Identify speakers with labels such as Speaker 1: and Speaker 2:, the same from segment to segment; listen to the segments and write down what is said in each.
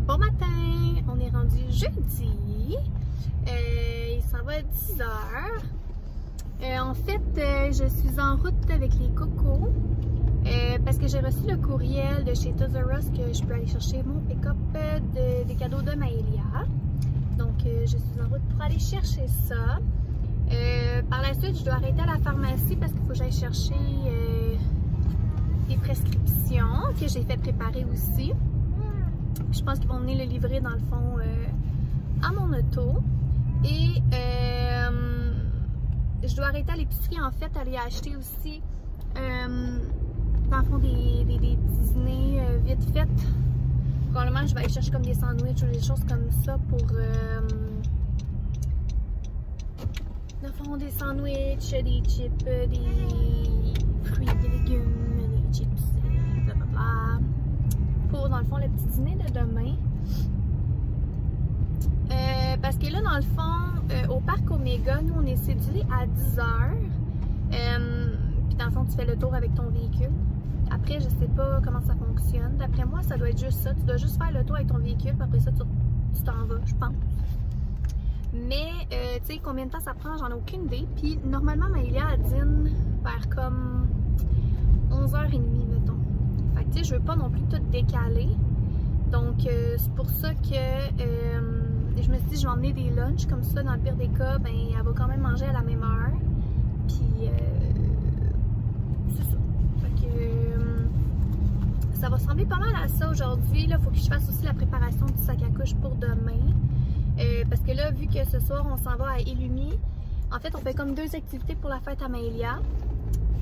Speaker 1: Bon matin, on est rendu jeudi, il s'en va à 10 h. En fait, je suis en route avec les cocos parce que j'ai reçu le courriel de chez Toys R Us que je peux aller chercher mon pick-up des cadeaux de Maëlia. Donc, je suis en route pour aller chercher ça. Par la suite, je dois arrêter à la pharmacie parce qu'il faut que j'aille chercher des prescriptions que j'ai fait préparer aussi. Je pense qu'ils vont venir le livrer dans le fond à mon auto. Et je dois arrêter à l'épicerie en fait, aller acheter aussi dans le fond des dîners vite fait. Probablement je vais aller chercher comme des sandwichs ou des choses comme ça pour dans le fond des sandwichs, des chips, des fruits, des légumes, des chips, blablabla. Pour dans le fond le petit dîner de demain. Parce que là dans le fond au parc Omega, nous on est cédulé à 10 h. Puis dans le fond tu fais le tour avec ton véhicule. Après je sais pas comment ça fonctionne. D'après moi ça doit être juste ça. Tu dois juste faire le tour avec ton véhicule. Puis après ça tu t'en vas, je pense. Mais tu sais combien de temps ça prend, j'en ai aucune idée. Puis normalement Maëlia dîne vers comme 11h30 mettons. Fait que tu sais je veux pas non plus tout décaler. Donc c'est pour ça que je me suis dit je vais emmener des lunchs comme ça, dans le pire des cas, ben elle va quand même manger à la même heure. Puis c'est ça. Fait que ça va ressembler pas mal à ça aujourd'hui. Là, faut que je fasse aussi la préparation du sac à couche pour demain. Parce que là, vu que ce soir on s'en va à Illumi, en fait on fait comme deux activités pour la fête à Maëlia.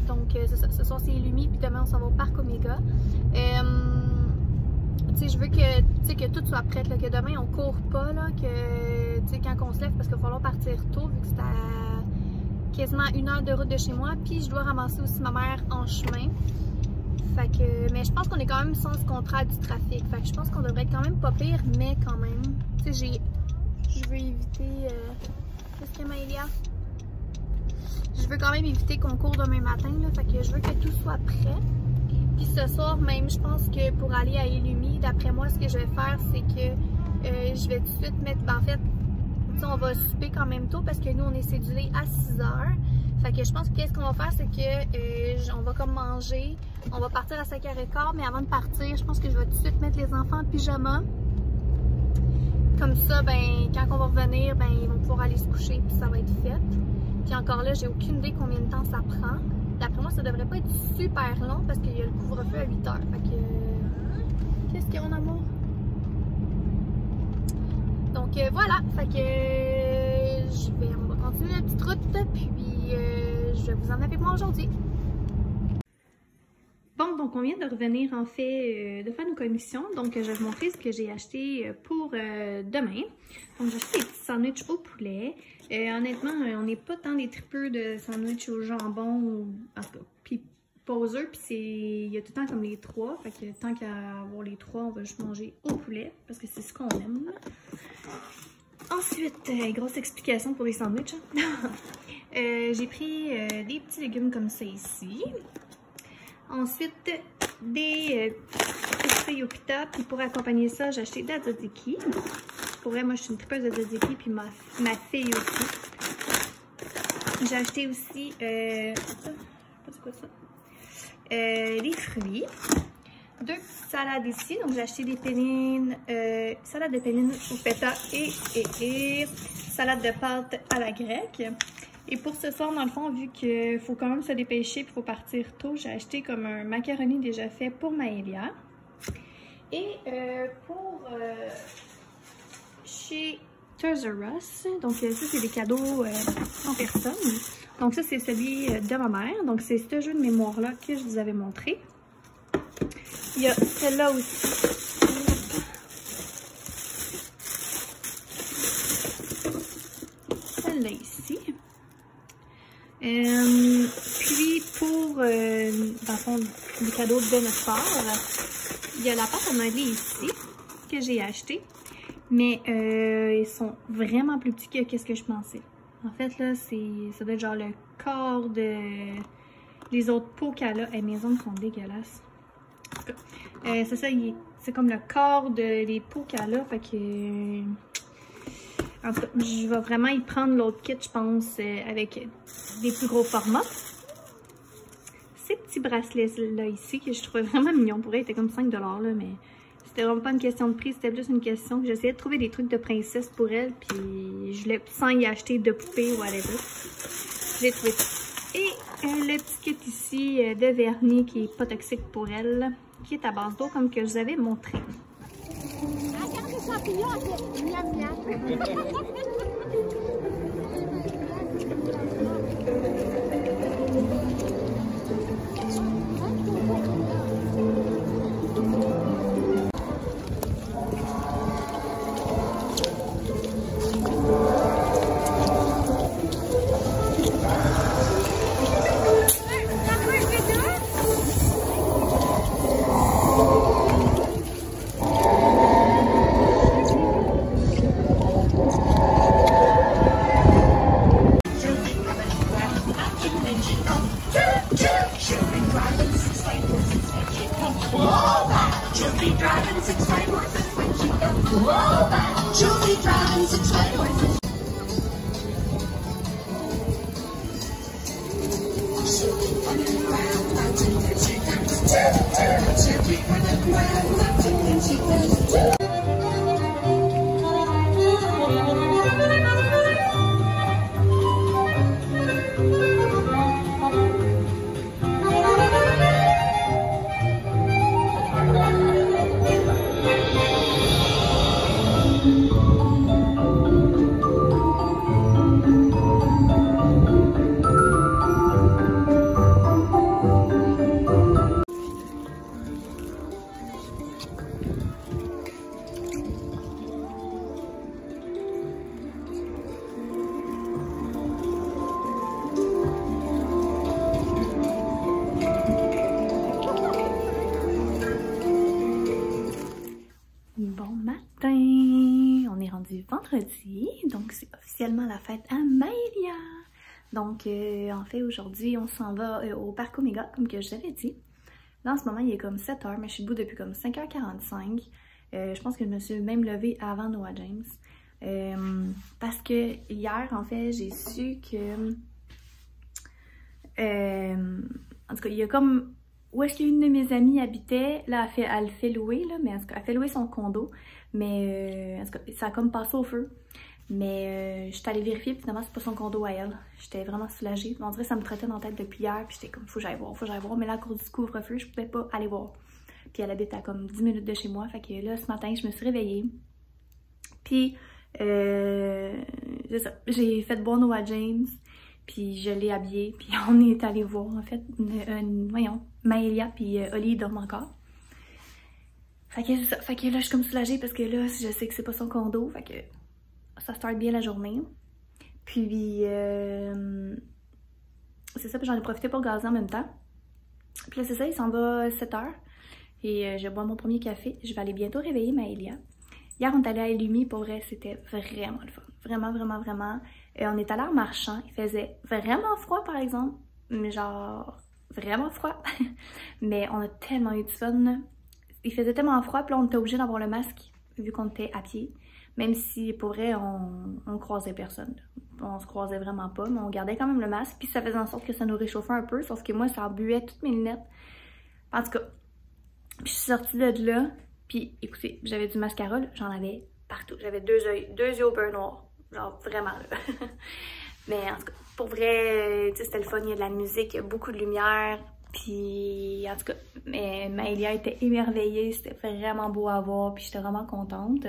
Speaker 1: Donc c'est ça, ce soir c'est Illumi, puis demain on s'en va au parc Omega. Je veux que tout soit prêt, là, que demain on court pas, là, que quand on se lève, parce qu'il va falloir partir tôt vu que c'est à quasiment 1 heure de route de chez moi, puis je dois ramasser aussi ma mère en chemin. Fait que, mais je pense qu'on est quand même sens contraire du trafic, fait que je pense qu'on devrait être quand même pas pire, mais quand même, tu sais, je veux éviter, qu'est-ce qu'il y a Maëlia? Je veux quand même éviter qu'on court demain matin, là, fait que je veux que tout soit prêt. Puis ce soir même, je pense que pour aller à Illumi, d'après moi, ce que je vais faire, c'est que je vais tout de suite mettre, ben, en fait, on va souper quand même tôt parce que nous, on est cédulés à 6 h. Fait que je pense que qu'est-ce qu'on va faire, c'est que on va comme manger, on va partir à 5 h 15, mais avant de partir, je pense que je vais tout de suite mettre les enfants en pyjama. Comme ça, ben, quand on va revenir, ben, ils vont pouvoir aller se coucher, puis ça va être fait. Puis encore là, j'ai aucune idée combien de temps ça prend. D'après moi, ça devrait pas être super long parce qu'il y a le couvre-feu à 8 h. Fait que... Qu'est-ce qu'il y a, mon amour? Donc voilà, fait que on va continuer la petite route, puis je vais vous emmener avec moi aujourd'hui. Bon, donc on vient de revenir en fait de faire nos commissions. Donc je vais vous montrer ce que j'ai acheté pour demain. Donc j'ai acheté des petits sandwichs au poulet. Honnêtement, on n'est pas tant des tripeux de sandwich au jambon, ou en tout cas, puis poseur, puis il y a tout le temps comme les trois. Fait que tant qu'à avoir les trois, on va juste manger au poulet, parce que c'est ce qu'on aime. Ensuite, grosse explication pour les sandwichs. Hein? J'ai pris des petits légumes comme ça ici. Ensuite, des fruits au pita, puis pour accompagner ça, j'ai acheté de la tzatziki. Pour vrai, moi, je suis une tripeuse de tzatziki, puis ma fille aussi. J'ai acheté aussi, c'est quoi ça? Des fruits. 2 petites salades ici. Donc, j'ai acheté des pennines, salade de pennines au feta et salade de pâtes à la grecque. Et pour ce soir, dans le fond, vu qu'il faut quand même se dépêcher et il faut partir tôt, j'ai acheté comme un macaroni déjà fait pour Maëlia. Et pour chez Toys R Us, donc ça c'est des cadeaux en personne. Donc ça c'est celui de ma mère. Donc c'est ce jeu de mémoire-là que je vous avais montré. Il y a celle-là aussi. Celle-là ici. Puis pour, dans le fond, les cadeaux de Benefort, il y a la pâte à modeler ici, que j'ai acheté. Mais ils sont vraiment plus petits que ce que je pensais. En fait, là, ça doit être genre le quart de les autres pots qu'elle a. Mes ongles sont dégueulasses. C'est ça, il est c'est comme le corps des pots qu'elle a, fait que... En tout cas, je vais vraiment y prendre l'autre kit, je pense, avec des plus gros formats. Ces petits bracelets-là ici, que je trouvais vraiment mignons. Pour eux, ils étaient comme 5 $, là, mais c'était vraiment pas une question de prix, c'était plus une question que j'essayais de trouver des trucs de princesse pour elle, puis je voulais, sans y acheter de poupées ou whatever. J'ai trouvé ça. Et le petit kit ici de vernis qui est pas toxique pour elle, qui est à base d'eau, comme que je vous avais montré. Vendredi, donc c'est officiellement la fête à Maëlia. Donc en fait aujourd'hui on s'en va au parc Omega comme que je l'avais dit. Là en ce moment il est comme 7 h mais je suis debout depuis comme 5h45. Je pense que je me suis même levée avant Noah James. Parce que hier en fait j'ai su que en tout cas il y a comme où est-ce qu'une de mes amies habitait, là elle fait louer là, mais en tout cas elle fait louer son condo. Mais en tout cas, ça a comme passé au feu. Mais j'étais allée vérifier, puis finalement, c'est pas son condo à elle. J'étais vraiment soulagée. On dirait que ça me trottait dans la tête depuis hier, puis j'étais comme, faut que j'aille voir, faut que j'aille voir. Mais là, à cause du couvre-feu, je pouvais pas aller voir. Puis elle habite à comme 10 minutes de chez moi. Fait que là, ce matin, je me suis réveillée. Puis, c'est ça. J'ai fait boire Noah James, puis je l'ai habillée. Puis on est allé voir, en fait, voyons, Maëlia, puis Oli dorment encore. Fait que c'est ça. Fait que là, je suis comme soulagée parce que là, je sais que c'est pas son condo. Fait que ça start bien la journée. Puis, c'est ça. Puis j'en ai profité pour gazer en même temps. Puis là, c'est ça. Il s'en va 7 h. Et je bois mon premier café. Je vais aller bientôt réveiller Maëlia. Hier, on est allé à Illumi. Pour vrai, c'était vraiment le fun. Vraiment, vraiment, vraiment. On est allé en marchant. Il faisait vraiment froid, par exemple. Mais genre, vraiment froid. Mais on a tellement eu du fun. Il faisait tellement froid, puis là, on était obligé d'avoir le masque, vu qu'on était à pied. Même si, pour vrai, on croisait personne. On se croisait vraiment pas, mais on gardait quand même le masque. Puis ça faisait en sorte que ça nous réchauffait un peu, sauf que moi, ça embuait toutes mes lunettes. En tout cas, je suis sortie de là, puis écoutez, j'avais du mascara, j'en avais partout. J'avais deux yeux au beurre noir. Genre, vraiment, là. Mais en tout cas, pour vrai, tu sais, c'était le fun, il y a de la musique, il y a beaucoup de lumière. Puis, en tout cas, Maëlia était émerveillée, c'était vraiment beau à voir, puis j'étais vraiment contente.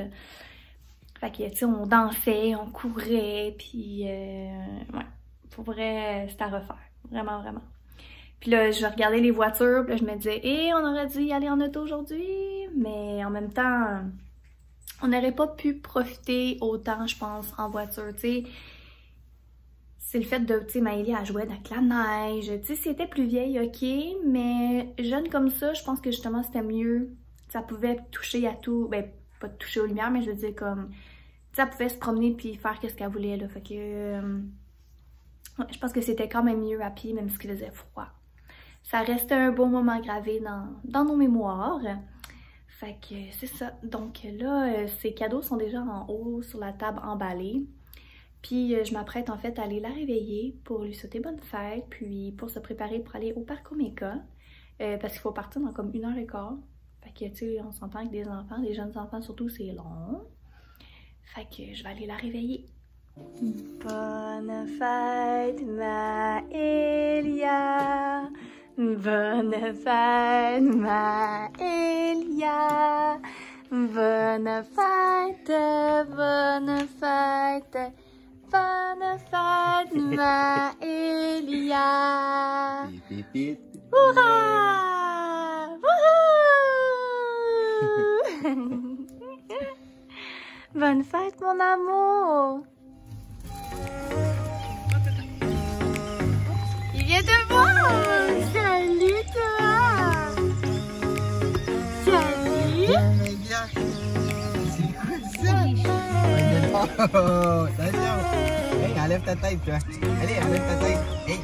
Speaker 1: Fait que, tu sais, on dansait, on courait, puis, ouais, pour vrai, c'était à refaire, vraiment, vraiment. Puis là, je regardais les voitures, puis là, je me disais, on aurait dû y aller en auto aujourd'hui, mais en même temps, on n'aurait pas pu profiter autant, je pense, en voiture, tu sais. C'est le fait de, tu sais, Maëlia a joué avec la neige, tu sais, c'était plus vieille, ok, mais jeune comme ça, je pense que justement c'était mieux. Ça pouvait toucher à tout, ben, pas toucher aux lumières, mais je veux dire comme, tu sais, elle pouvait se promener puis faire ce qu'elle voulait, là, fait que, ouais, je pense que c'était quand même mieux à pied, même s'il faisait froid. Ça restait un bon moment gravé dans nos mémoires. Fait que c'est ça. Donc là, ces cadeaux sont déjà en haut sur la table emballés. Puis je m'apprête en fait à aller la réveiller pour lui souhaiter bonne fête, puis pour se préparer pour aller au parc Omega. Parce qu'il faut partir dans comme 1h15. Fait que tu sais, on s'entend avec des enfants, des jeunes enfants surtout, c'est long. Fait que je vais aller la réveiller. Bonne fête, Maëlia. Bonne fête, Maëlia. Bonne fête, bonne fête. Bonne fête, Maëlia. Hurrah! Wouhou! Bonne fête, mon amour! Il vient te voir! Salut, toi! Salut!
Speaker 2: C'est quoi ça? Oh, attention! Hey, enlève ta tête, toi! Allez, enlève ta tête! Hey!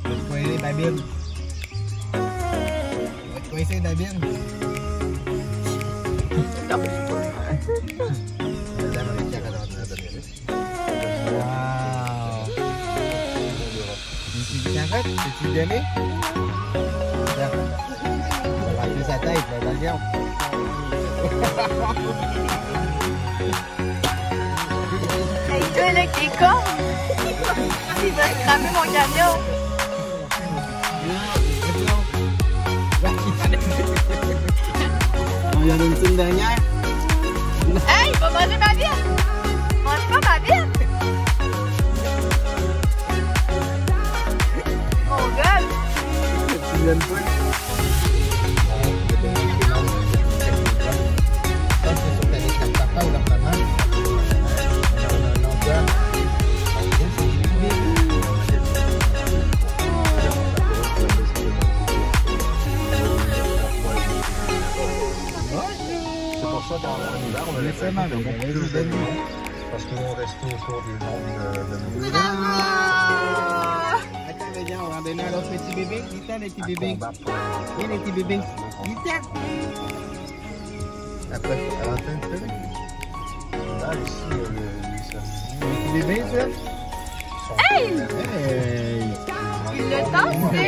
Speaker 2: Tu vas te coincer ta bine! Tu vas te coincer ta bine! Wow! C'est une carotte? C'est-tu donné? Regarde. On va appeler sa tête, là, regarde.
Speaker 1: Hey, toi, là, qui est con! Il va cramer mon camion!
Speaker 2: On y en a une petite dernière?
Speaker 1: Hey, il va manger ma bite! Mange pas ma bite! Mon gars!
Speaker 2: Tu l'aimes pas? Ça, c'est sûr qu'avec leur papa ou leur maman,
Speaker 3: C'est pour ça dans l'hiver, on a les familles qui ont beaucoup plus de nuits. Parce qu'ils vont rester autour du nombre de minutes.
Speaker 2: attends, viens, on va en donner un autre petit bébé. Viens, les petits bébés. Viens, les petits bébés. Viens. Après, avant de faire un peu.
Speaker 3: Là, ici, les certitudes.
Speaker 2: Les petits bébés, ça?
Speaker 1: Hey!
Speaker 2: Hey!
Speaker 1: Il l'a tassé!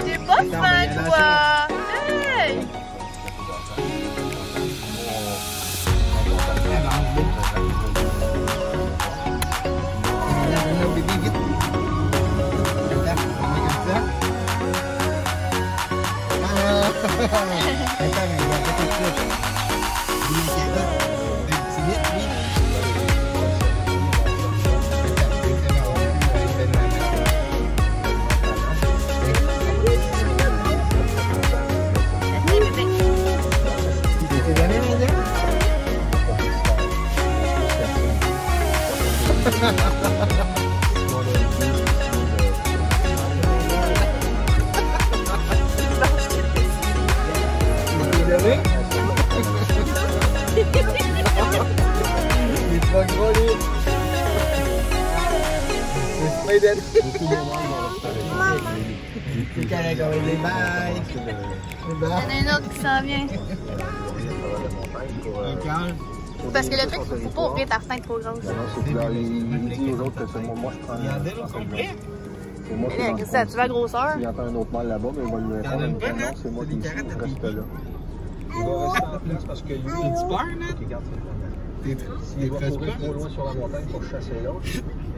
Speaker 1: T'es pas fin, toi! Hey!
Speaker 2: Bébé, vite. Attends, on met comme ça. Attends, mais il va arrêter de ça. Oui, c'est vite, oui. C'est donné, Linda? Il est pas gros, lui. C'est Spider. C'est correct, on va dire bye.
Speaker 1: Il y en a un autre qui s'en vient. Parce que le truc, faut pas ouvrir ta fenêtre trop grosse.
Speaker 3: Non, c'est que là, il dit aux autres que c'est moi, je prends.
Speaker 2: Il y en a deux autres complets.
Speaker 3: C'est moi qui
Speaker 1: Là,
Speaker 3: prends.
Speaker 1: ça, tu vas à grosseur?
Speaker 3: S'il entend un autre mâle là-bas, mais il va lui répondre. Non, c'est moi qui reste là. Il va rester en place parce que lui,
Speaker 2: T'es-tu peur, là?
Speaker 3: qui garde ses femelles.
Speaker 2: S'il
Speaker 3: Il va courir trop loin sur la montagne pour chasser l'autre. Et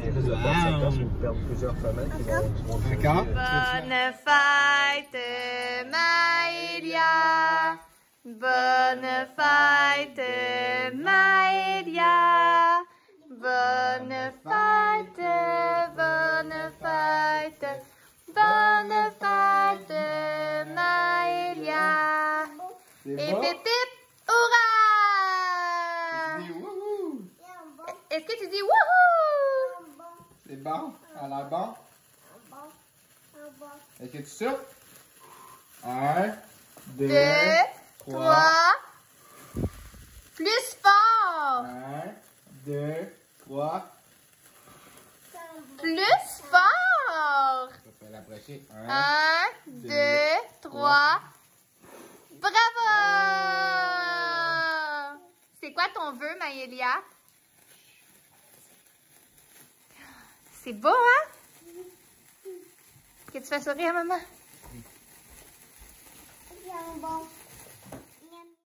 Speaker 3: il risque de perdre sa place ou de perdre plusieurs femelles qui vont
Speaker 2: D'accord?
Speaker 1: Bonne fête, Maëlia! Bonne fête, Maëlia! Bonne fête, bonne fête, bonne fête, Maëlia!
Speaker 2: C'est
Speaker 1: Et
Speaker 2: bon?
Speaker 1: pip pip, hurrah!
Speaker 2: Tu dis wouhou!
Speaker 1: Est-ce que tu dis wouhou?
Speaker 2: C'est bon? À la bon? Est-ce que tu sautes? 1, 2,
Speaker 1: 3. Plus fort!
Speaker 2: 1, 2, 3.
Speaker 1: Plus fort!
Speaker 2: On peut l'approcher.
Speaker 1: 1, 2, 3. Bravo! C'est quoi ton vœu, Maëlia? C'est beau, hein? Que tu fais sourire à maman?
Speaker 4: Bien bon.